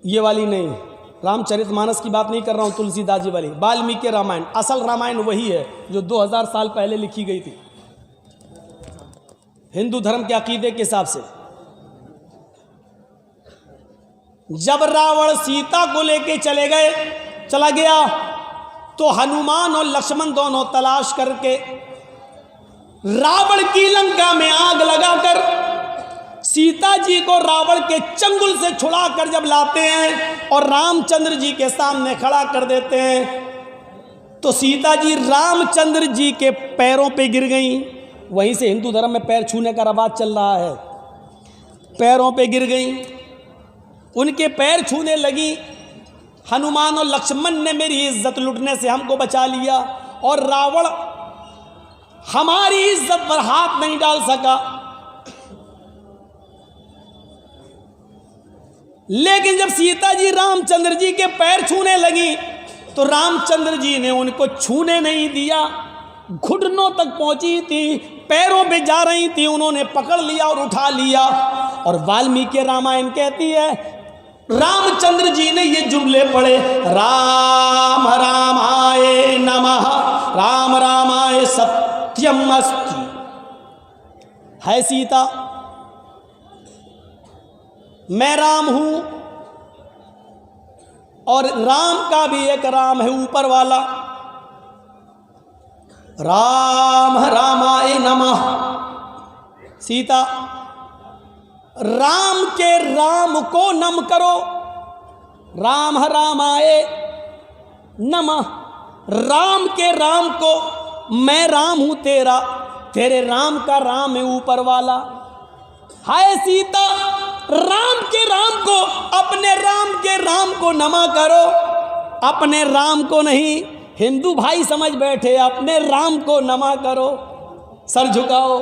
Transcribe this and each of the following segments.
ये वाली नहीं, रामचरितमानस की बात नहीं कर रहा हूँ, तुलसीदास जी वाली, वाल्मीकि रामायण। असल रामायण वही है जो 2000 साल पहले लिखी गई थी हिंदू धर्म के अकीदे के हिसाब से। जब रावण सीता को लेके चला गया तो हनुमान और लक्ष्मण दोनों तलाश करके रावण की लंका में आग लगाकर सीता जी को रावण के चंगुल से छुड़ाकर जब लाते हैं और रामचंद्र जी के सामने खड़ा कर देते हैं तो सीता जी रामचंद्र जी के पैरों पे गिर गईं। वहीं से हिंदू धर्म में पैर छूने का रवाज चल रहा है। पैरों पे गिर गईं, उनके पैर छूने लगी। हनुमान और लक्ष्मण ने मेरी इज्जत लुटने से हमको बचा लिया और रावण हमारी इज्जत पर हाथ नहीं डाल सका। लेकिन जब सीता जी रामचंद्र जी के पैर छूने लगी तो रामचंद्र जी ने उनको छूने नहीं दिया। घुटनों तक पहुंची थी, पैरों पे जा रही थी, उन्होंने पकड़ लिया और उठा लिया। और वाल्मीकि रामायण कहती है रामचंद्र जी ने ये जुमले पढ़े, राम रामाय नमः, राम रामाय सत्यम अस्ति। है सीता, मैं राम हूं और राम का भी एक राम है ऊपर वाला। राम रामाय नमः। सीता, राम के राम को नम करो, राम रामाय नमः। राम के राम को, मैं राम हूं तेरा, तेरे राम का राम है ऊपर वाला। हाय सीता, राम के राम को, अपने राम के राम को नमा करो, अपने राम को नहीं। हिंदू भाई समझ बैठे, अपने राम को नमा करो, सर झुकाओ।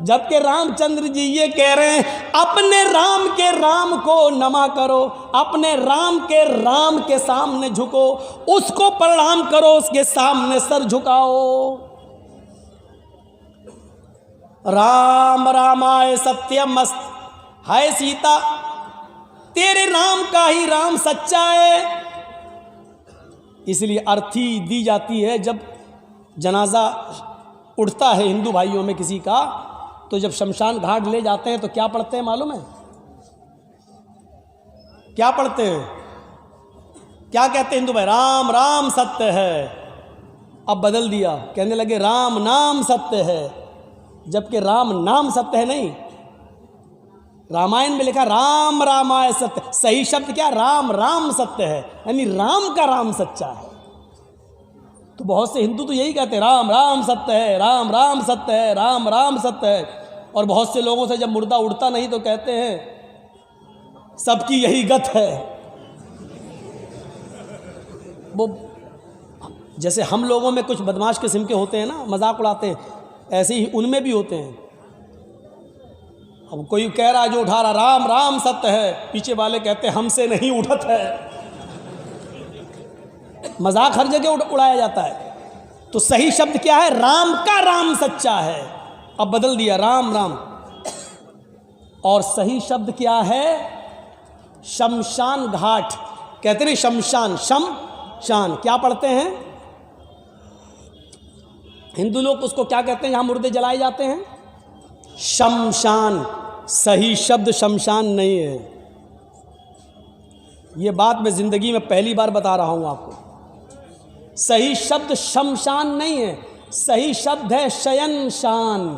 जबकि रामचंद्र जी ये कह रहे हैं अपने राम के राम को नमा करो, अपने राम के राम के सामने झुको, उसको प्रणाम करो, उसके सामने सर झुकाओ। राम रामाय सत्यम अस्ति। हाय सीता, तेरे राम का ही राम सच्चा है। इसलिए अर्थी दी जाती है जब जनाजा उठता है हिंदू भाइयों में किसी का, तो जब शमशान घाट ले जाते हैं तो क्या पढ़ते हैं मालूम है? क्या पढ़ते हैं? क्या कहते हैं हिंदू भाई? राम राम सत्य है। अब बदल दिया, कहने लगे राम नाम सत्य है, जबकि राम नाम सत्य है नहीं। रामायण में लिखा राम रामाय सत्य, सही शब्द क्या? राम राम सत्य है, यानी राम का राम सच्चा है। तो बहुत से हिंदू तो यही कहते हैं राम राम सत्य है, राम राम सत्य है, राम राम सत्य है। और बहुत से लोगों से जब मुर्दा उड़ता नहीं तो कहते हैं सबकी यही गत है। वो जैसे हम लोगों में कुछ बदमाश किस्म के होते हैं ना, मजाक उड़ाते हैं, ऐसे ही उनमें भी होते हैं। अब कोई कह रहा जो उठा रहा राम राम सत्य है, पीछे वाले कहते हैं हमसे नहीं उठत है। मजाक हर जगह उड़ाया जाता है। तो सही शब्द क्या है? राम का राम सच्चा है। अब बदल दिया राम राम। और सही शब्द क्या है? शमशान घाट कहते नहीं, शमशान, शमशान क्या पढ़ते हैं हिंदू लोग? उसको क्या कहते हैं जहां मुर्दे जलाए जाते हैं? शमशान। सही शब्द शमशान नहीं है। ये बात मैं जिंदगी में पहली बार बता रहा हूं आपको। सही शब्द शमशान नहीं है, सही शब्द है शयनशान।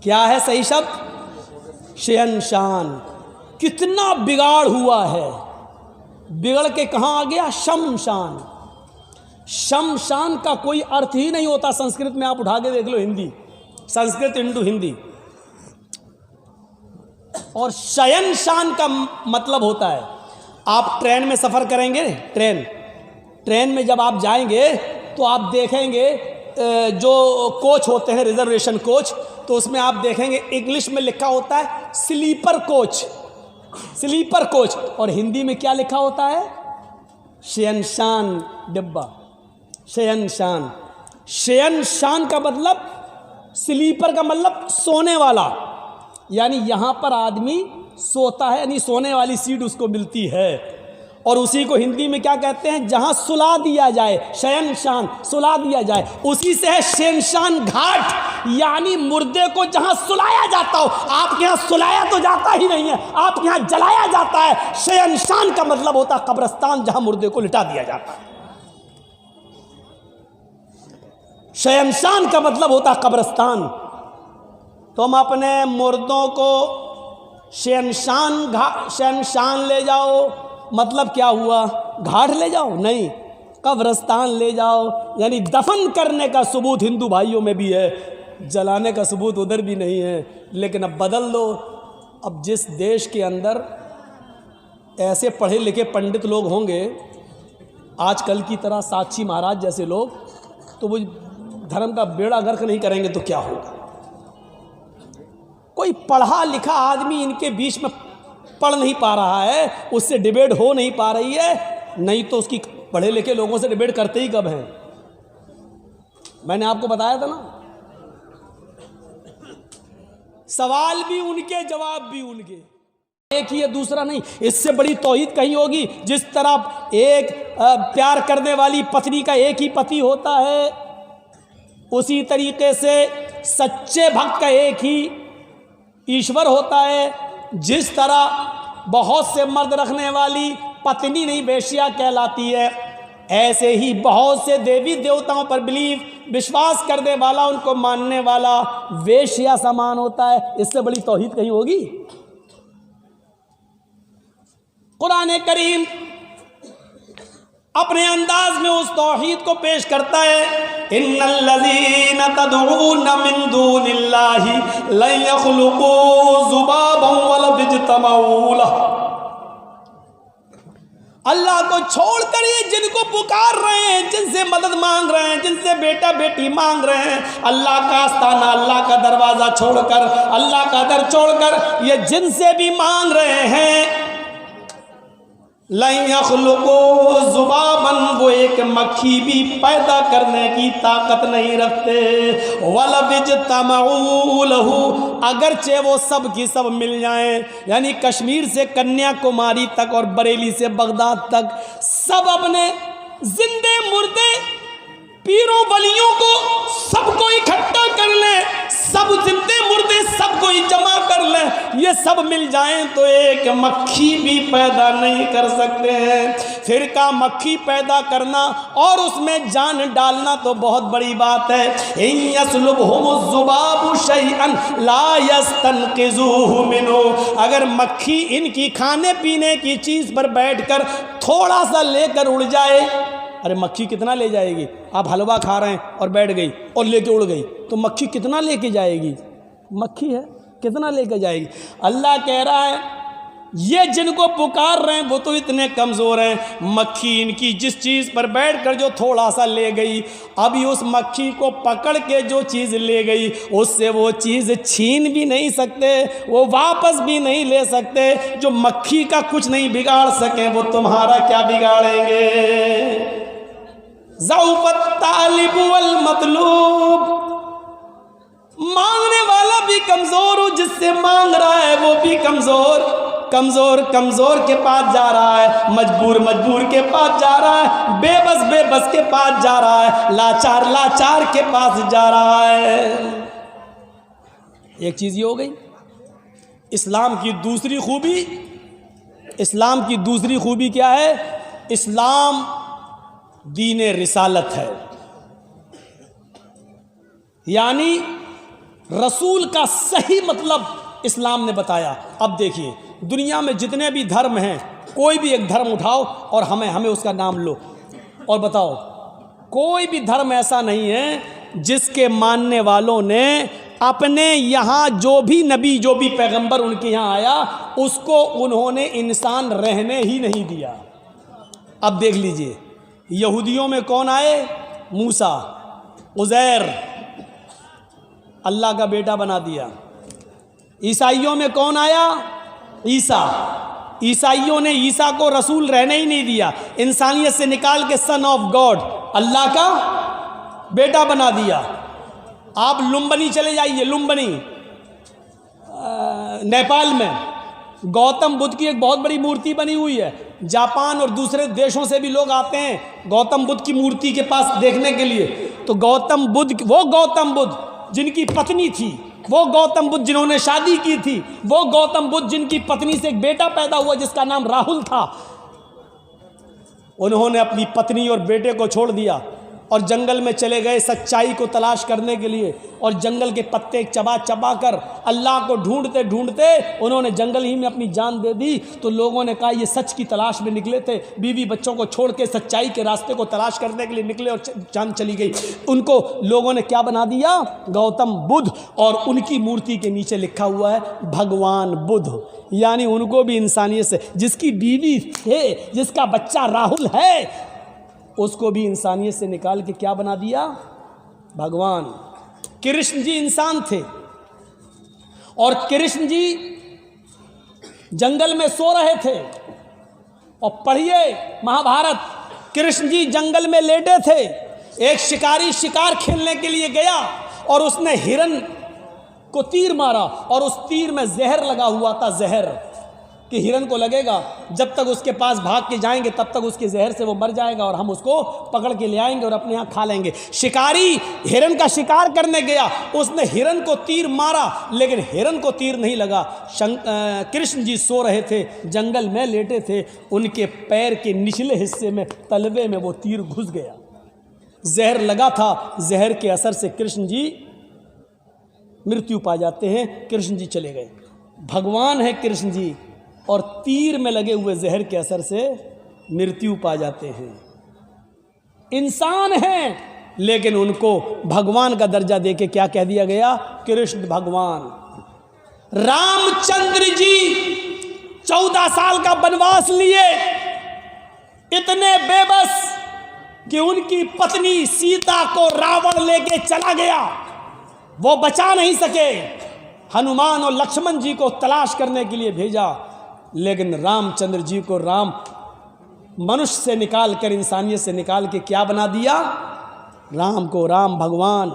क्या है सही शब्द? शयनशान। कितना बिगाड़ हुआ है, बिगड़ के कहां आ गया? शमशान। शमशान का कोई अर्थ ही नहीं होता संस्कृत में। आप उठा के देख लो हिंदी, संस्कृत इंडो हिंदी। और शयनशान का मतलब होता है, आप ट्रेन में सफ़र करेंगे, ट्रेन में जब आप जाएंगे तो आप देखेंगे जो कोच होते हैं रिजर्वेशन कोच, तो उसमें आप देखेंगे इंग्लिश में लिखा होता है स्लीपर कोच, स्लीपर कोच। और हिंदी में क्या लिखा होता है? शयनशान डिब्बा, शयनशान। शयनशान का मतलब, स्लीपर का मतलब सोने वाला, यानी यहाँ पर आदमी सोता है, यानी सोने वाली सीट उसको मिलती है। और उसी को हिंदी में क्या कहते हैं, जहां सुला दिया जाए, शयनशान, सुला दिया जाए, उसी से है शयनशान घाट, यानी मुर्दे को जहां सुलाया जाता हो। आपके यहाँ सुलाया तो जाता ही नहीं है, आपके यहाँ जलाया जाता है। शयनशान का मतलब होता है कब्रिस्तान, जहां मुर्दे को लिटा दिया जाता है। शयनशान का मतलब होता है कब्रिस्तान। तुम अपने मुर्दों को शयनशान ले जाओ, मतलब क्या हुआ, घाट ले जाओ? नहीं, कब्रिस्तान ले जाओ। यानी दफन करने का सबूत हिंदू भाइयों में भी है, जलाने का सबूत उधर भी नहीं है। लेकिन अब बदल दो। अब जिस देश के अंदर ऐसे पढ़े लिखे पंडित लोग होंगे आजकल की तरह, साक्षी महाराज जैसे लोग, तो वो धर्म का बेड़ा गर्क नहीं करेंगे तो क्या होगा? कोई पढ़ा लिखा आदमी इनके बीच में पढ़ नहीं पा रहा है, उससे डिबेट हो नहीं पा रही है, नहीं तो उसकी पढ़े लिखे लोगों से डिबेट करते ही कब हैं? मैंने आपको बताया था ना, सवाल भी उनके, जवाब भी उनके, एक ही है, दूसरा नहीं। इससे बड़ी तौहीद कहीं होगी? जिस तरह एक प्यार करने वाली पत्नी का एक ही पति होता है, उसी तरीके से सच्चे भक्त का एक ही ईश्वर होता है। जिस तरह बहुत से मर्द रखने वाली पत्नी नहीं वेश्या कहलाती है, ऐसे ही बहुत से देवी देवताओं पर विश्वास करने वाला, उनको मानने वाला वेश्या समान होता है। इससे बड़ी तौहीद कहीं होगी? कुरान करीम अपने अंदाज में उस तौहीद को पेश करता है। इन्नल्लज़ीना तदऊना मिन दूनिल्लाहि लन यख़्लुक़ू ज़ुबाबन वला यज्तमऊ लह। अल्लाह को छोड़कर ये जिनको पुकार रहे हैं, जिनसे मदद मांग रहे हैं, जिनसे बेटा बेटी मांग रहे हैं, अल्लाह का आस्ताना, अल्लाह का दरवाज़ा छोड़कर, अल्लाह का दर छोड़कर ये जिनसे भी मांग रहे हैं, लन यख़्लुक़ू ज़ुबाबन, वो एक मक्खी भी पैदा करने की ताकत नहीं रखते। वला यज्तमऊ लहू, अगरचे वो सब की सब मिल जाएं, यानी कश्मीर से कन्याकुमारी तक और बरेली से बगदाद तक, सब अपने जिंदे मुर्दे पीरों वलियों को सबको इकट्ठा कर ले, सब जिंदे मुर्दे सबको ही जमा कर ले, ये सब मिल जाएं तो एक मक्खी भी पैदा नहीं कर सकते हैं। फिर का मक्खी पैदा करना और उसमें जान डालना तो बहुत बड़ी बात है। इन यस्लुबहुमुज़्ज़ुबाबु शैअन ला यस्तनक़िज़ूहु मिन्हु, अगर मक्खी इनकी खाने पीने की चीज़ पर बैठकर थोड़ा सा लेकर उड़ जाए, अरे मक्खी कितना ले जाएगी? आप हलवा खा रहे हैं और बैठ गई और लेके उड़ गई, तो मक्खी कितना लेके जाएगी? मक्खी है, कितना लेके जाएगी? अल्लाह कह रहा है ये जिनको पुकार रहे हैं वो तो इतने कमज़ोर हैं, मक्खी इनकी जिस चीज़ पर बैठकर जो थोड़ा सा ले गई, अभी उस मक्खी को पकड़ के जो चीज़ ले गई उससे वो चीज़ छीन भी नहीं सकते, वो वापस भी नहीं ले सकते। जो मक्खी का कुछ नहीं बिगाड़ सके वो तुम्हारा क्या बिगाड़ेंगे? ज़ऊफ़त तालिब वल मतलूब, मांगने वाला भी कमज़ोर हो, जिससे मांग रहा है वो भी कमज़ोर, कमज़ोर कमज़ोर के पास जा रहा है, मजबूर मजबूर के पास जा रहा है, बेबस बेबस के पास जा रहा है, लाचार लाचार के पास जा रहा है। एक चीज़ ये हो गई। इस्लाम की दूसरी खूबी, इस्लाम की दूसरी खूबी क्या है? इस्लाम दीन रिसालत है, यानी रसूल का सही मतलब इस्लाम ने बताया। अब देखिए दुनिया में जितने भी धर्म हैं, कोई भी एक धर्म उठाओ और हमें उसका नाम लो और बताओ, कोई भी धर्म ऐसा नहीं है जिसके मानने वालों ने अपने यहाँ जो भी नबी, जो भी पैगंबर उनके यहाँ आया, उसको उन्होंने इंसान रहने ही नहीं दिया। अब देख लीजिए, यहूदियों में कौन आए? मूसा, उज़ैर अल्लाह का बेटा बना दिया। ईसाइयों में कौन आया? ईसा, ईसाइयों ने ईसा को रसूल रहने ही नहीं दिया, इंसानियत से निकाल के सन ऑफ गॉड, अल्लाह का बेटा बना दिया। आप लुम्बनी चले जाइए, लुम्बनी नेपाल में, गौतम बुद्ध की एक बहुत बड़ी मूर्ति बनी हुई है। जापान और दूसरे देशों से भी लोग आते हैं गौतम बुद्ध की मूर्ति के पास देखने के लिए। तो गौतम बुद्ध, वो गौतम बुद्ध जिनकी पत्नी थी, वो गौतम बुद्ध जिन्होंने शादी की थी, वो गौतम बुद्ध जिनकी पत्नी से एक बेटा पैदा हुआ जिसका नाम राहुल था, उन्होंने अपनी पत्नी और बेटे को छोड़ दिया और जंगल में चले गए सच्चाई को तलाश करने के लिए। और जंगल के पत्ते चबा चबा कर अल्लाह को ढूंढते ढूंढते उन्होंने जंगल ही में अपनी जान दे दी। तो लोगों ने कहा ये सच की तलाश में निकले थे, बीवी बच्चों को छोड़ के सच्चाई के रास्ते को तलाश करने के लिए निकले और जान चली गई। उनको लोगों ने क्या बना दिया? गौतम बुद्ध। और उनकी मूर्ति के नीचे लिखा हुआ है भगवान बुद्ध। यानी उनको भी इंसानियत से, जिसकी बीवी है, जिसका बच्चा राहुल है, उसको भी इंसानियत से निकाल के क्या बना दिया? भगवान। कृष्ण जी इंसान थे और कृष्ण जी जंगल में सो रहे थे। और पढ़िए महाभारत, कृष्ण जी जंगल में लेटे थे। एक शिकारी शिकार खेलने के लिए गया और उसने हिरन को तीर मारा और उस तीर में जहर लगा हुआ था, जहर कि हिरन को लगेगा, जब तक उसके पास भाग के जाएंगे तब तक उसके जहर से वो मर जाएगा और हम उसको पकड़ के ले आएंगे और अपने यहाँ खा लेंगे। शिकारी हिरन का शिकार करने गया, उसने हिरन को तीर मारा लेकिन हिरन को तीर नहीं लगा। कृष्ण जी सो रहे थे, जंगल में लेटे थे, उनके पैर के निचले हिस्से में तलवे में वो तीर घुस गया, जहर लगा था। जहर के असर से कृष्ण जी मृत्यु पा जाते हैं। कृष्ण जी चले गए। भगवान है कृष्ण जी और तीर में लगे हुए जहर के असर से मृत्यु पा जाते हैं। इंसान हैं लेकिन उनको भगवान का दर्जा देके क्या कह दिया गया? कृष्ण भगवान। रामचंद्र जी 14 साल का वनवास लिए, इतने बेबस कि उनकी पत्नी सीता को रावण लेके चला गया, वो बचा नहीं सके। हनुमान और लक्ष्मण जी को तलाश करने के लिए भेजा, लेकिन रामचंद्र जी को राम मनुष्य से निकाल कर, इंसानियत से निकाल के क्या बना दिया? राम को राम भगवान।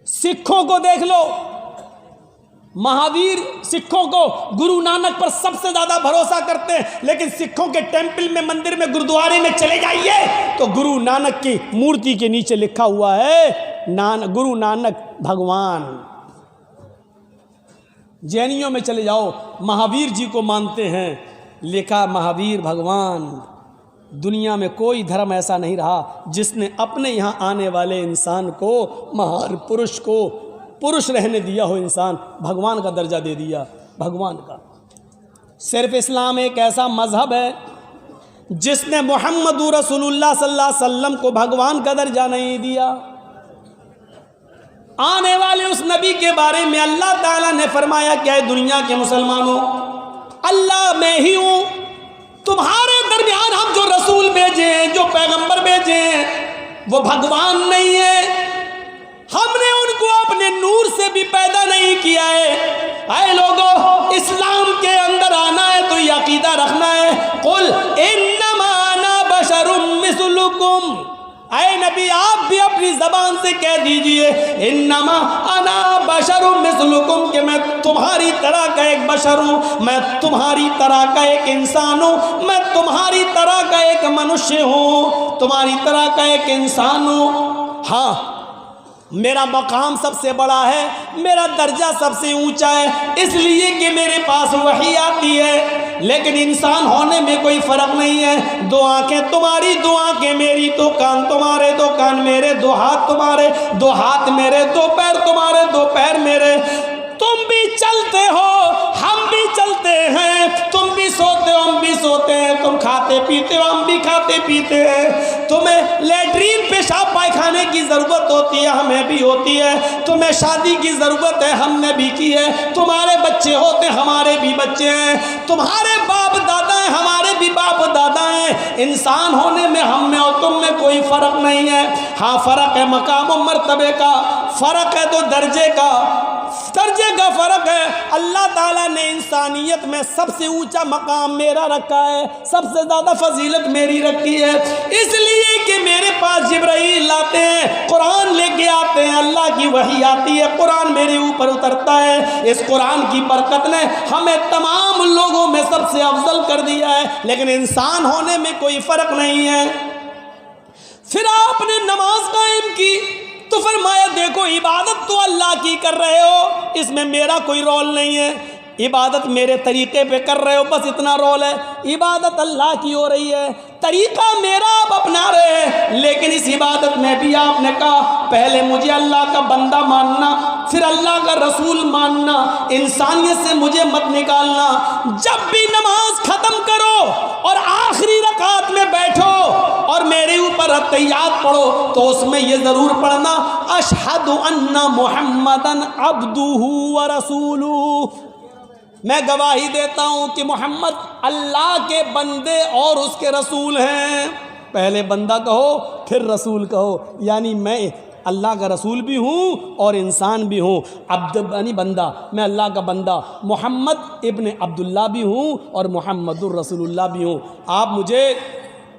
सिखों को देख लो, महावीर सिखों को गुरु नानक पर सबसे ज्यादा भरोसा करते हैं, लेकिन सिखों के टेंपल में, मंदिर में, गुरुद्वारे में चले जाइए तो गुरु नानक की मूर्ति के नीचे लिखा हुआ है गुरु नानक भगवान। जैनियों में चले जाओ, महावीर जी को मानते हैं, लिखा महावीर भगवान। दुनिया में कोई धर्म ऐसा नहीं रहा जिसने अपने यहाँ आने वाले इंसान को, महान पुरुष को, पुरुष रहने दिया हो, इंसान भगवान का दर्जा दे दिया, भगवान का। सिर्फ इस्लाम एक ऐसा मजहब है जिसने मुहम्मदुर रसूलुल्लाह सल्लल्लाहु अलैहि वसल्लम को भगवान का दर्जा नहीं दिया। आने वाले उस नबी के बारे में अल्लाह ताला ने फरमाया क्या है? दुनिया के मुसलमानों, अल्लाह मैं ही हूं, तुम्हारे दरमियान हम जो रसूल भेजे हैं, जो पैगंबर भेजे हैं, वो भगवान नहीं है। हमने उनको अपने नूर से भी पैदा नहीं किया है। ऐ लोगों, इस्लाम के अंदर आना है तो ये अकीदा रखना है, कुल इन्नमा अना बशरुम मिस्लुकुम। ऐ नबी, आप भी अपनी जबान से कह दीजिए इन्नमा अना बशरुम मिस्लुकुम, कि मैं तुम्हारी तरह का एक बशर हूँ, मैं तुम्हारी तरह का एक इंसान हूँ, मैं तुम्हारी तरह का एक मनुष्य हूँ, तुम्हारी तरह का एक इंसान हूँ। हाँ, मेरा मकाम सबसे बड़ा है, मेरा दर्जा सबसे ऊंचा है, इसलिए कि मेरे पास वही आती है। लेकिन इंसान होने में कोई फर्क नहीं है। 2 आंखें तुम्हारी, 2 आंखें मेरी, 2 कान तुम्हारे, 2 कान मेरे, 2 हाथ तुम्हारे, 2 हाथ मेरे, 2 पैर तुम्हारे, 2 पैर मेरे। तुम भी चलते हो, हम भी चलते हैं, तुम भी सोते हो, हम भी सोते हैं, तुम खाते पीते हो, हम भी खाते पीते हैं। तुम्हें लेटरीन पेशाब पायखाने की ज़रूरत होती है, हमें भी होती है। तुम्हें शादी की ज़रूरत है, हमने भी की है। तुम्हारे बच्चे होते हैं, हमारे भी बच्चे हैं। तुम्हारे बाप दादा हैं, हमारे भी बाप दादा हैं। इंसान होने में हम में और तुम में कोई फ़र्क नहीं है। हाँ, फ़र्क है मकाम और मर्तबे का, फ़र्क है तो दर्जे का फ़र्क है। अल्लाह ताला ने इंसानियत में सबसे ऊंचा मकाम मेरा रखा है, सबसे ज़्यादा फजीलत मेरी रखी है, इसलिए कि मेरे पास जिब्राइल आते हैं, कुरान लेके आते हैं, अल्लाह की वही आती है, कुरान मेरे ऊपर उतरता है। इस कुरान की बरकत ने हमें तमाम औरत से अफजल कर दिया है, लेकिन इंसान होने में कोई फ़र्क नहीं है। फिर आपने नमाज कायम की तो फरमाया देखो इबादत तो अल्लाह की कर रहे हो, इसमें मेरा कोई रोल नहीं है, इबादत मेरे तरीके पे कर रहे हो, बस इतना रोल है। इबादत अल्लाह की हो रही है, तरीका मेरा आप अपना रहे हैं, लेकिन इस इबादत में भी आपने कहा पहले मुझे अल्लाह का बंदा मानना, फिर अल्लाह का रसूल मानना, इंसानियत से मुझे मत निकालना। जब भी नमाज ख़त्म करो और आखिरी रकात में बैठो और मेरे ऊपर अत्तहियात पढ़ो तो उसमें ये ज़रूर पढ़ना अशहदु अन्ना मुहम्मदन अब्दुहु व रसूलुहु, मैं गवाही देता हूँ कि मोहम्मद अल्लाह के बंदे और उसके रसूल हैं। पहले बंदा कहो फिर रसूल कहो, यानी मैं अल्लाह का रसूल भी हूँ और इंसान भी हूँ। अब्द यानी बंदा, मैं अल्लाह का बंदा, मोहम्मद इब्न अब्दुल्ला भी हूँ और मोहम्मदुर रसूलुल्लाह भी हूँ। आप मुझे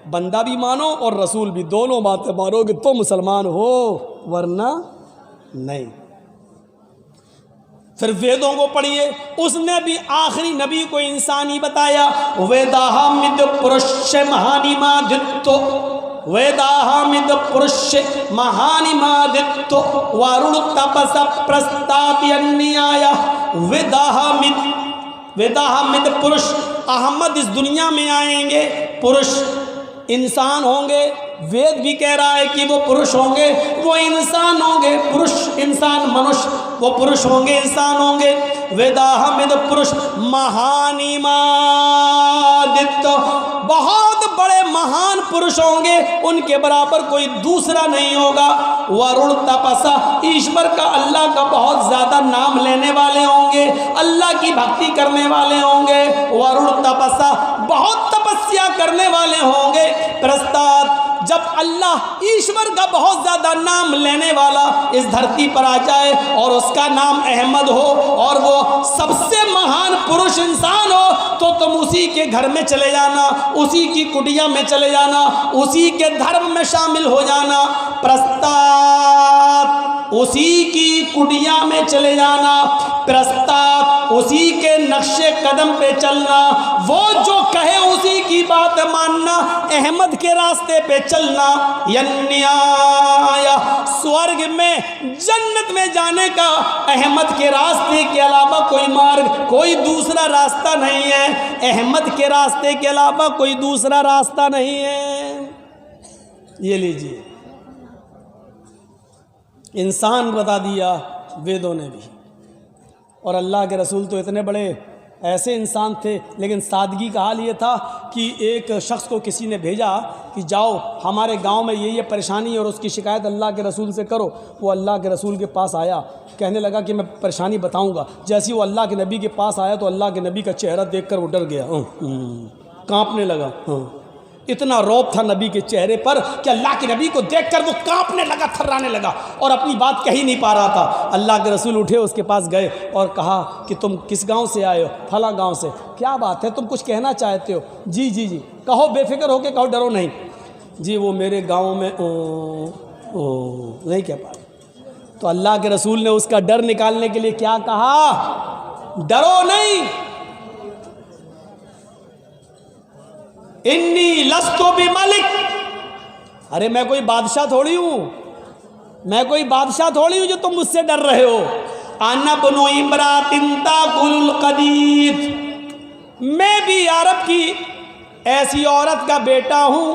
बंदा भी मानो और रसूल भी, दोनों बातें मानोगे तो मुसलमान हो, वरना नहीं। फिर वेदों को पढ़िए, उसने भी आखिरी नबी को इंसान ही बताया। वेदाहमिद पुरुष महानिमादित्तो, वेदाहमिद पुरुष महानिमादित्तो वरुण तपस प्रस्ताप्यन्याय। वेदाहमिद पुरुष, अहमद इस दुनिया में आएंगे, पुरुष इंसान होंगे, वेद भी कह रहा है कि वो पुरुष होंगे, वो इंसान होंगे, पुरुष इंसान मनुष्य, वो पुरुष होंगे इंसान होंगे। वेदाहमिद पुरुष महानिमादित्य, बहुत बड़े महान पुरुष होंगे, उनके बराबर कोई दूसरा नहीं होगा। वरुण तपसा, ईश्वर का अल्लाह का बहुत ज़्यादा नाम लेने वाले होंगे, अल्लाह की भक्ति करने वाले होंगे। वरुण तपसा, बहुत तपस्या करने वाले होंगे। प्रस्ताद, जब अल्लाह ईश्वर का बहुत ज़्यादा नाम लेने वाला इस धरती पर आ जाए और उसका नाम अहमद हो और वो सबसे महान पुरुष इंसान हो, तो तुम उसी के घर में चले जाना, उसी की कुटिया में चले जाना, उसी के धर्म में शामिल हो जाना। प्रस्ताव, उसी की कुटिया में चले जाना, प्रस्ताव, उसी के नक्शे कदम पे चलना, वो जो कहे उसी की बात मानना, अहमद के रास्ते पे चलना। यन्याय, स्वर्ग में जन्नत में जाने का अहमद के रास्ते के अलावा कोई मार्ग, कोई दूसरा रास्ता नहीं है। अहमद के रास्ते के अलावा कोई दूसरा रास्ता नहीं है। ये लीजिए, इंसान बता दिया वेदों ने भी, और अल्लाह के रसूल तो इतने बड़े ऐसे इंसान थे, लेकिन सादगी का हाल ये था कि एक शख्स को किसी ने भेजा कि जाओ हमारे गांव में ये परेशानी है और उसकी शिकायत अल्लाह के रसूल से करो। वो अल्लाह के रसूल के पास आया, कहने लगा कि मैं परेशानी बताऊंगा। जैसे वो अल्लाह के नबी के पास आया तो अल्लाह के नबी का चेहरा देखकर वो डर गया, कांपने लगा। इतना रौब था नबी के चेहरे पर कि अल्लाह के नबी को देखकर वो कांपने लगा, थर्राने लगा और अपनी बात कह ही नहीं पा रहा था। अल्लाह के रसूल उठे, उसके पास गए और कहा कि तुम किस गांव से आए हो? फला गांव से। क्या बात है, तुम कुछ कहना चाहते हो? जी जी जी, कहो, बेफिक्र होके कहो, डरो नहीं। जी वो मेरे गाँव में नहीं कह पाए। तो अल्लाह के रसूल ने उसका डर निकालने के लिए क्या कहा? डरो नहीं, इन्नी लस्तो भी मालिक। अरे मैं कोई बादशाह थोड़ी हूँ, मैं कोई बादशाह थोड़ी हूँ जो तुम मुझसे डर रहे हो। आना बनो इमरातिन ताकुल कदीद, मैं भी अरब की ऐसी औरत का बेटा हूँ,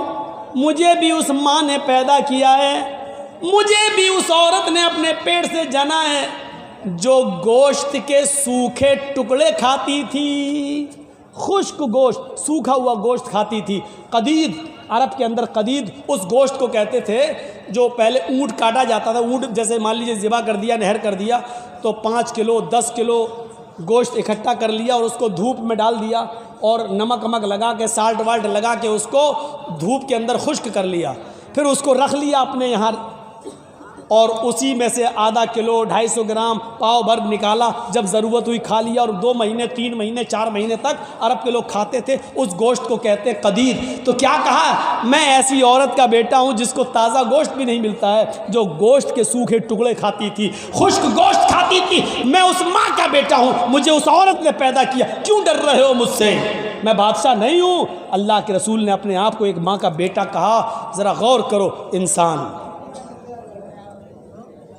मुझे भी उस माँ ने पैदा किया है, मुझे भी उस औरत ने अपने पेट से जना है जो गोश्त के सूखे टुकड़े खाती थी, खुश्क गोश्त, सूखा हुआ गोश्त खाती थी। कदीद, अरब के अंदर कदीद उस गोश्त को कहते थे जो पहले ऊँट काटा जाता था। ऊँट जैसे मान लीजिए ज़िबा कर दिया, नहर कर दिया, तो 5 किलो 10 किलो गोश्त इकट्ठा कर लिया और उसको धूप में डाल दिया और नमक वमक लगा के, साल्ट वाल्ट लगा के उसको धूप के अंदर खुश्क कर लिया, फिर उसको रख लिया अपने यहाँ और उसी में से आधा किलो 250 ग्राम पाव भर निकाला, जब ज़रूरत हुई खा लिया। और 2 महीने 3 महीने 4 महीने तक अरब के लोग खाते थे। उस गोश्त को कहते हैं कदीद। तो क्या कहा? मैं ऐसी औरत का बेटा हूँ जिसको ताज़ा गोश्त भी नहीं मिलता है, जो गोश्त के सूखे टुकड़े खाती थी, खुश्क गोश्त खाती थी। मैं उस माँ का बेटा हूँ, मुझे उस औरत ने पैदा किया, क्यों डर रहे हो मुझसे? मैं बादशाह नहीं हूँ। अल्लाह के रसूल ने अपने आप को एक माँ का बेटा कहा। ज़रा गौर करो इंसान,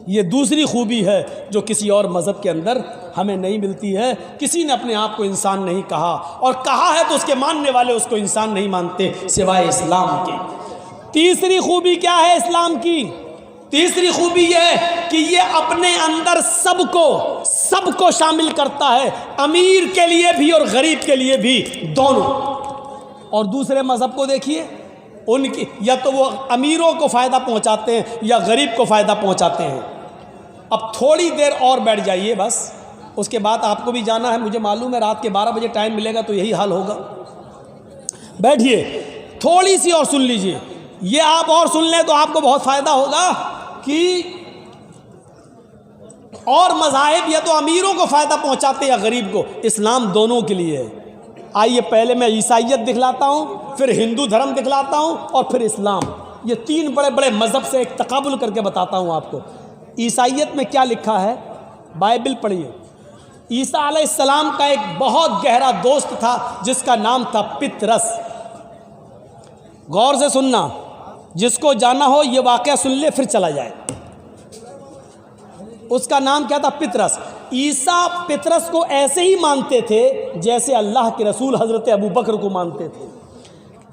ये दूसरी खूबी है जो किसी और मज़हब के अंदर हमें नहीं मिलती है। किसी ने अपने आप को इंसान नहीं कहा, और कहा है तो उसके मानने वाले उसको इंसान नहीं मानते सिवाय इस्लाम के। तीसरी खूबी क्या है इस्लाम की? तीसरी खूबी यह है कि ये अपने अंदर सबको शामिल करता है, अमीर के लिए भी और गरीब के लिए भी, दोनों। और दूसरे मज़हब को देखिए, उनकी या तो वो अमीरों को फ़ायदा पहुंचाते हैं या गरीब को फ़ायदा पहुंचाते हैं। अब थोड़ी देर और बैठ जाइए बस, उसके बाद आपको भी जाना है, मुझे मालूम है रात के 12 बजे टाइम मिलेगा तो यही हाल होगा। बैठिए, थोड़ी सी और सुन लीजिए। ये आप और सुन लें तो आपको बहुत फ़ायदा होगा कि और मज़ाहिब या तो अमीरों को फ़ायदा पहुंचाते या गरीब को, इस्लाम दोनों के लिए है। आइए पहले मैं ईसाइयत दिखलाता हूँ, फिर हिंदू धर्म दिखलाता हूँ, और फिर इस्लाम। ये तीन बड़े बड़े मज़हब से एक तकाबुल करके बताता हूँ आपको। ईसाइयत में क्या लिखा है, बाइबल पढ़िए। ईसा अलैहिस्सलाम का एक बहुत गहरा दोस्त था जिसका नाम था पितरस। गौर से सुनना, जिसको जाना हो ये वाक़या सुन ले फिर चला जाए। उसका नाम क्या था? पितरस। ईसा पितरस को ऐसे ही मानते थे जैसे अल्लाह के रसूल हज़रत अबू बकर को मानते थे।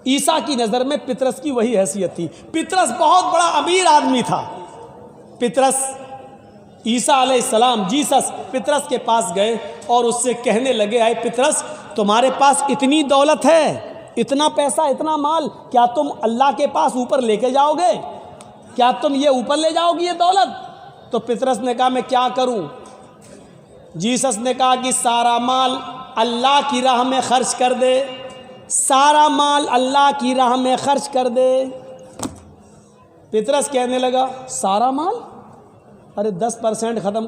ईसा की नज़र में पितरस की वही हैसियत थी। पितरस बहुत बड़ा अमीर आदमी था। पितरस, ईसा अलैहिस्सलाम, जीसस पितरस के पास गए और उससे कहने लगे, आए पितरस, तुम्हारे पास इतनी दौलत है, इतना पैसा, इतना माल, क्या तुम अल्लाह के पास ऊपर लेके जाओगे? क्या तुम ये ऊपर ले जाओगी ये दौलत? तो पितरस ने कहा, मैं क्या करूं? जीसस ने कहा कि सारा माल अल्लाह की राह में खर्च कर दे, सारा माल अल्लाह की राह में खर्च कर दे। पितरस कहने लगा, सारा माल? अरे 10% ख़त्म,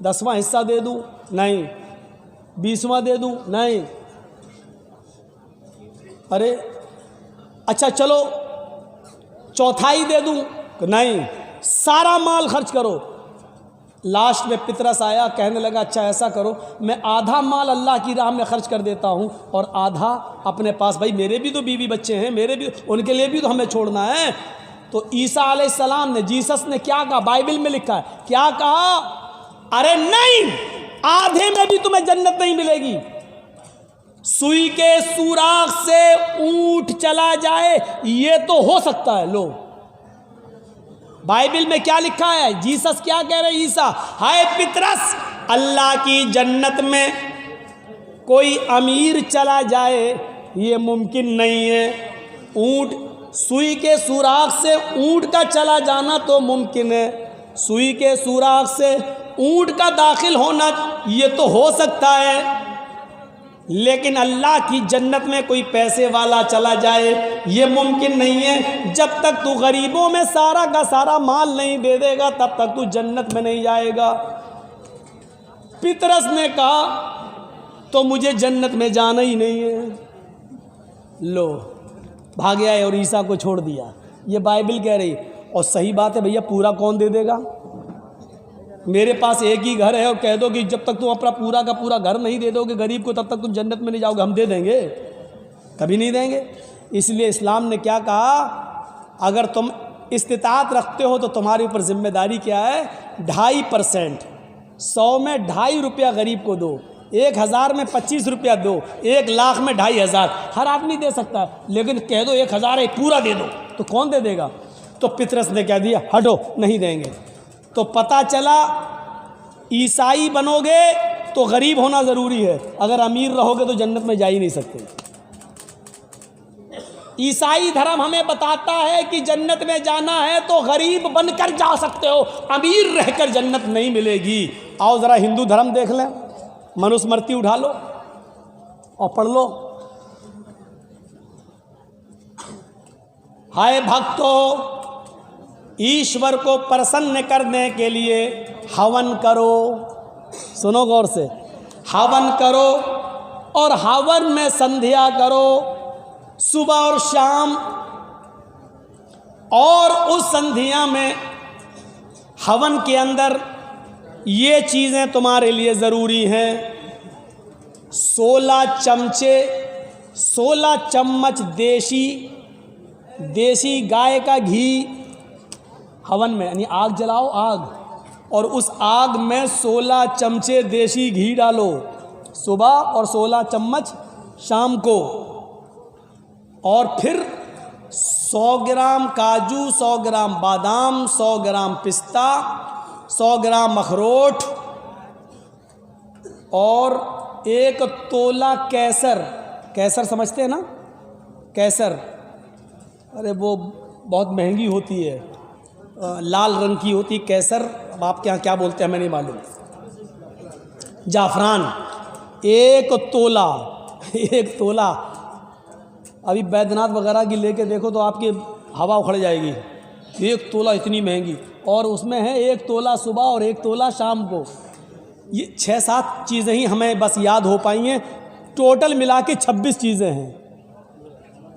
10वां हिस्सा दे दूं? नहीं। 20वां दे दूं? नहीं। अरे अच्छा चलो चौथाई दे दूं? नहीं। सारा माल खर्च करो। लास्ट में पितरस आया, कहने लगा, अच्छा ऐसा करो, मैं आधा माल अल्लाह की राह में खर्च कर देता हूँ और आधा अपने पास, भाई मेरे भी तो बीवी बच्चे हैं, मेरे भी, उनके लिए भी तो हमें छोड़ना है। तो ईसा अलैहिस्सलाम ने, जीसस ने क्या कहा? बाइबल में लिखा है, क्या कहा? अरे नहीं, आधे में भी तुम्हें जन्नत नहीं मिलेगी। सुई के सुराख से ऊंट चला जाए ये तो हो सकता है। लो बाइबल में क्या लिखा है? जीसस क्या कह रहे? ईसा, हाय पितरस, अल्लाह की जन्नत में कोई अमीर चला जाए ये मुमकिन नहीं है। ऊंट, सुई के सुराख से ऊंट का चला जाना तो मुमकिन है, सुई के सुराख से ऊंट का दाखिल होना ये तो हो सकता है, लेकिन अल्लाह की जन्नत में कोई पैसे वाला चला जाए ये मुमकिन नहीं है। जब तक तू गरीबों में सारा का सारा माल नहीं दे देगा तब तक तू जन्नत में नहीं जाएगा। पितरस ने कहा, तो मुझे जन्नत में जाना ही नहीं है। लो भाग आए और ईसा को छोड़ दिया। ये बाइबल कह रही, और सही बात है भैया, पूरा कौन दे देगा? मेरे पास एक ही घर है और कह दो कि जब तक तुम अपना पूरा का पूरा घर नहीं दे दोगे गरीब को तब तक तुम जन्नत में नहीं जाओगे। हम दे देंगे? कभी नहीं देंगे। इसलिए इस्लाम ने क्या कहा, अगर तुम इस्तिताअत रखते हो तो तुम्हारे ऊपर जिम्मेदारी क्या है? 2.5%, 100 में 2.5 रुपया गरीब को दो, 1000 में 25 रुपया दो, 1 लाख में 2.500। हर आदमी दे सकता है, लेकिन कह दो 1000 है पूरा दे दो, तो कौन दे देगा? तो पितरस ने क्या दिया? हटो, नहीं देंगे। तो पता चला ईसाई बनोगे तो गरीब होना ज़रूरी है, अगर अमीर रहोगे तो जन्नत में जा ही नहीं सकते। ईसाई धर्म हमें बताता है कि जन्नत में जाना है तो गरीब बनकर जा सकते हो, अमीर रहकर जन्नत नहीं मिलेगी। आओ ज़रा हिंदू धर्म देख लें, मनुस्मृति उठा लो और पढ़ लो। हाय भक्तों, ईश्वर को प्रसन्न करने के लिए हवन करो। सुनो गौर से, हवन करो और हवन में संध्या करो सुबह और शाम, और उस संध्या में हवन के अंदर ये चीज़ें तुम्हारे लिए ज़रूरी हैं। 16 चमचे 16 चम्मच देसी गाय का घी हवन में, यानी आग जलाओ आग, और उस आग में 16 चमचे देसी घी डालो सुबह और 16 चम्मच शाम को। और फिर 100 ग्राम काजू, 100 ग्राम बादाम, 100 ग्राम पिस्ता, 100 ग्राम अखरोट और 1 तोला केसर। केसर समझते हैं ना, केसर, अरे वो बहुत महंगी होती है, लाल रंग की होती केसर, अब आपके यहाँ क्या बोलते हैं हमें नहीं मालूम। जाफरान 1 तोला, 1 तोला। अभी बैद्यनाथ वगैरह की लेके देखो तो आपकी हवा उखड़ जाएगी, 1 तोला इतनी महंगी, और उसमें है 1 तोला सुबह और 1 तोला शाम को। ये 6-7 चीज़ें ही हमें बस याद हो पाई हैं, टोटल मिला के 26 चीज़ें हैं।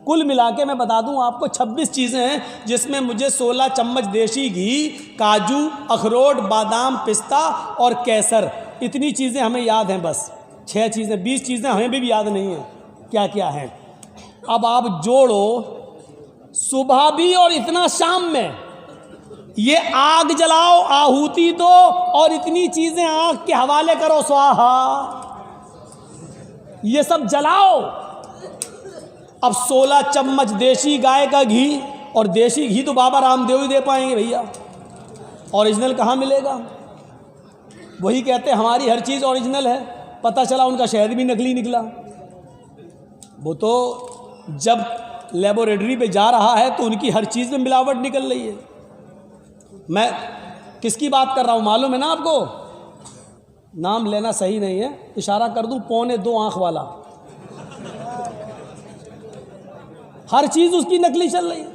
कुल मिला के मैं बता दूं आपको 26 चीज़ें हैं, जिसमें मुझे 16 चम्मच देसी घी, काजू, अखरोट, बादाम, पिस्ता और केसर, इतनी चीज़ें हमें याद हैं। बस 6 चीज़ें, 20 चीज़ें हमें भी याद नहीं हैं क्या क्या हैं। अब आप जोड़ो, सुबह भी और इतना शाम में, ये आग जलाओ, आहुति दो और इतनी चीज़ें आग के हवाले करो, स्वाहा, ये सब जलाओ। अब 16 चम्मच देसी गाय का घी, और देसी घी तो बाबा रामदेव ही दे पाएंगे भैया, ओरिजिनल कहाँ मिलेगा। वही कहते हैं हमारी हर चीज़ ओरिजिनल है, पता चला उनका शहद भी नकली निकला। वो तो जब लेबोरेटरी पे जा रहा है तो उनकी हर चीज़ में मिलावट निकल रही है। मैं किसकी बात कर रहा हूँ मालूम है ना आपको, नाम लेना सही नहीं है, इशारा कर दूँ, 2.25 आँख वाला, हर चीज़ उसकी नकली चल रही है।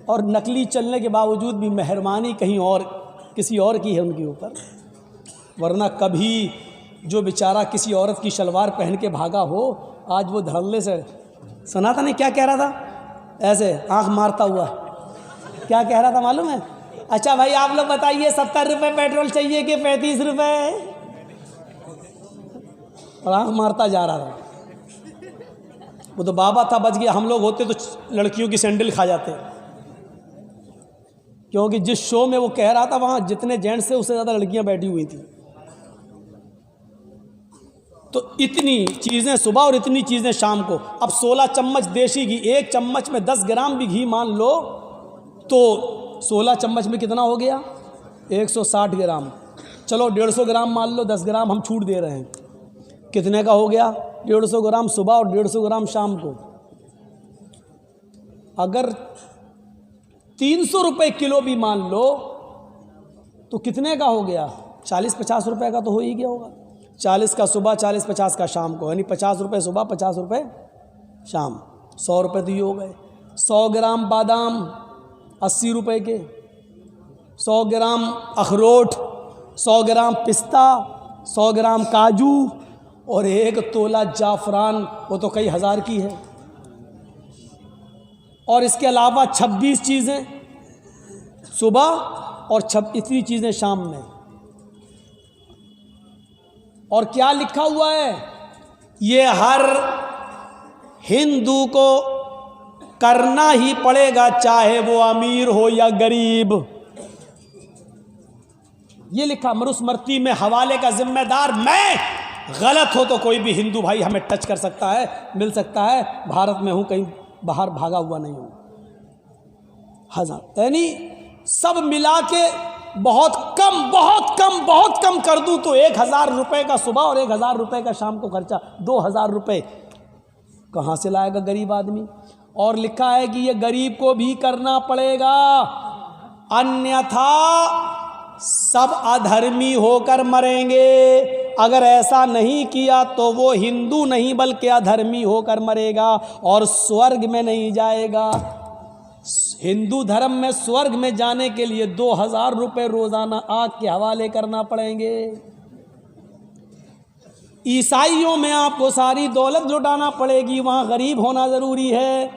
और नकली चलने के बावजूद भी मेहरबानी कहीं और किसी और की है उनके ऊपर, वरना कभी जो बेचारा किसी औरत की शलवार पहन के भागा हो, आज वो धड़ल्ले से, सुना था नहीं क्या कह रहा था, ऐसे आंख मारता हुआ क्या कह रहा था मालूम है? अच्छा भाई आप लोग बताइए 70 रुपये पेट्रोल चाहिए कि 35 रुपये, और आंख मारता जा रहा था। वो तो बाबा था, बच गया, हम लोग होते तो लड़कियों की सैंडल खा जाते, क्योंकि जिस शो में वो कह रहा था वहाँ जितने जेंट्स थे उससे ज़्यादा लड़कियां बैठी हुई थी। तो इतनी चीज़ें सुबह और इतनी चीज़ें शाम को। अब 16 चम्मच देसी घी, 1 चम्मच में 10 ग्राम भी घी मान लो तो 16 चम्मच में कितना हो गया, 160 ग्राम। चलो 150 ग्राम मान लो, 10 ग्राम हम छूट दे रहे हैं, कितने का हो गया, 150 ग्राम सुबह और 150 ग्राम शाम को। अगर 300 रुपये किलो भी मान लो तो कितने का हो गया, 40-50 रुपये का तो हो ही गया होगा। 40 का सुबह, 40-50 का शाम को, यानी 50 रुपये सुबह, 50 रुपये शाम, 100 रुपये तो ये हो गए। 100 ग्राम बादाम 80 रुपये के, 100 ग्राम अखरोट, 100 ग्राम पिस्ता, 100 ग्राम काजू और 1 तोला जाफरान, वो तो कई हज़ार की है। और इसके अलावा 26 चीज़ें सुबह और इतनी चीज़ें शाम में। और क्या लिखा हुआ है, ये हर हिंदू को करना ही पड़ेगा, चाहे वो अमीर हो या गरीब। ये लिखा, मनुस्मृति में हवाले का जिम्मेदार मैं, गलत हो तो कोई भी हिंदू भाई हमें टच कर सकता है, मिल सकता है, भारत में हूं, कहीं बाहर भागा हुआ नहीं हूं। हजार यानी सब मिला के बहुत कम कर दूं तो 1000 रुपये का सुबह और 1000 रुपये का शाम को खर्चा, 2000 रुपये कहाँ से लाएगा गरीब आदमी। और लिखा है कि ये गरीब को भी करना पड़ेगा, अन्यथा सब अधर्मी होकर मरेंगे। अगर ऐसा नहीं किया तो वो हिंदू नहीं बल्कि अधर्मी होकर मरेगा और स्वर्ग में नहीं जाएगा। हिंदू धर्म में स्वर्ग में जाने के लिए 2000 रुपये रोजाना आग के हवाले करना पड़ेंगे। ईसाइयों में आपको सारी दौलत लुटाना पड़ेगी, वहाँ गरीब होना ज़रूरी है।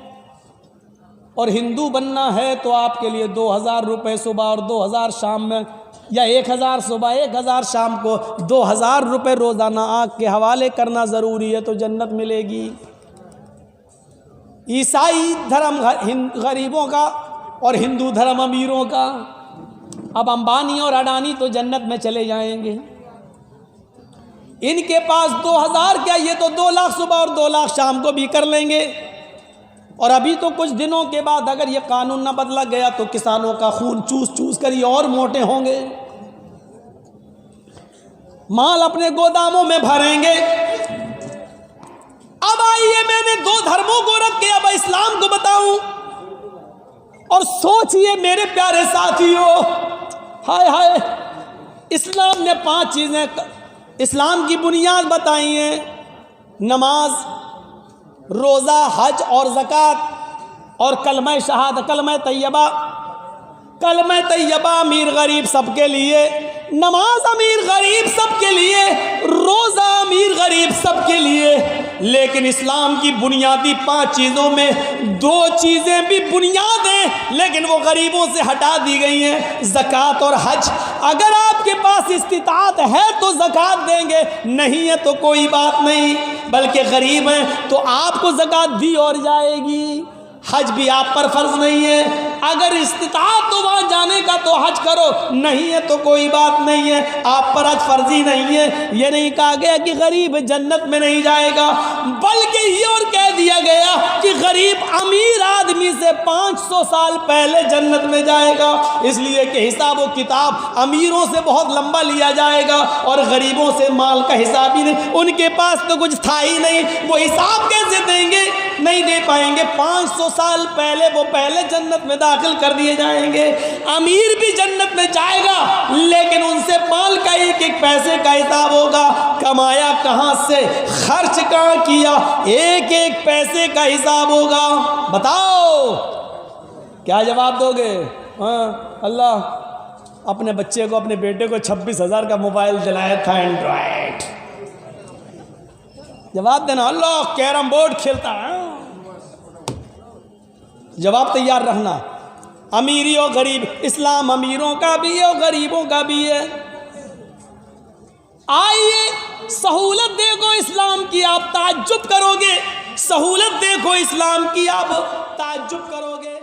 और हिंदू बनना है तो आपके लिए 2000 रुपये सुबह और 2000 शाम में, या 1000 सुबह 1000 शाम को 2000 रुपये रोज़ाना आग के हवाले करना ज़रूरी है, तो जन्नत मिलेगी। ईसाई धर्म गरीबों का और हिंदू धर्म अमीरों का। अब अंबानी और अडानी तो जन्नत में चले जाएंगे, इनके पास 2000 क्या, ये तो 2 लाख सुबह और 2 लाख शाम को भी कर लेंगे। और अभी तो कुछ दिनों के बाद अगर ये कानून ना बदला गया तो किसानों का खून चूस चूस कर ये और मोटे होंगे, माल अपने गोदामों में भरेंगे। अब आइए मैंने 2 धर्मों को रख के अब इस्लाम को बताऊं, और सोचिए मेरे प्यारे साथियों, हाय हाय, इस्लाम ने 5 चीजें इस्लाम की बुनियाद बताई हैं, नमाज, रोज़ा, हज और ज़कात और कलमा शहादत, कलमा तैयबा। कलमा तैयबा अमीर गरीब सबके लिए, नमाज अमीर गरीब सबके लिए, रोज़ा अमीर गरीब सबके लिए। लेकिन इस्लाम की बुनियादी 5 चीज़ों में 2 चीज़ें भी बुनियाद हैं, लेकिन वो गरीबों से हटा दी गई हैं, ज़कात और हज। अगर आपके पास इस्तिताअत है तो ज़कात देंगे, नहीं है तो कोई बात नहीं, बल्कि गरीब हैं तो आपको ज़कात दी और जाएगी। हज भी आप पर फर्ज नहीं है, अगर इस्तिताअत तो वहाँ जाने का तो हज करो, नहीं है तो कोई बात नहीं है, आप पर हज फर्जी नहीं है। ये नहीं कहा गया कि गरीब जन्नत में नहीं जाएगा, बल्कि ये और कह दिया गया कि गरीब अमीर आदमी से 500 साल पहले जन्नत में जाएगा, इसलिए कि हिसाब व किताब अमीरों से बहुत लंबा लिया जाएगा और गरीबों से माल का हिसाब ही नहीं, उनके पास तो कुछ था ही नहीं, वो हिसाब कैसे देंगे, नहीं दे पाएंगे। 500 साल पहले वो पहले जन्नत में दाखिल कर दिए जाएंगे। अमीर भी जन्नत में जाएगा, लेकिन उनसे माल का एक एक पैसे का हिसाब होगा, कमाया कहाँ से, खर्च कहाँ किया, एक एक पैसे का हिसाब होगा। बताओ क्या जवाब दोगे? हाँ, अल्लाह अपने बच्चे को, अपने बेटे को 26,000 का मोबाइल दिलाया था, एंड्रॉयड। जवाब देना, अल्लाह कैरम बोर्ड खेलता है। जवाब तैयार रखना। अमीरी और गरीब, इस्लाम अमीरों का भी है और गरीबों का भी है। आइए सहूलत देखो इस्लाम की, आप ताज्जुब करोगे। सहूलत देखो इस्लाम की, आप ताज्जुब करोगे।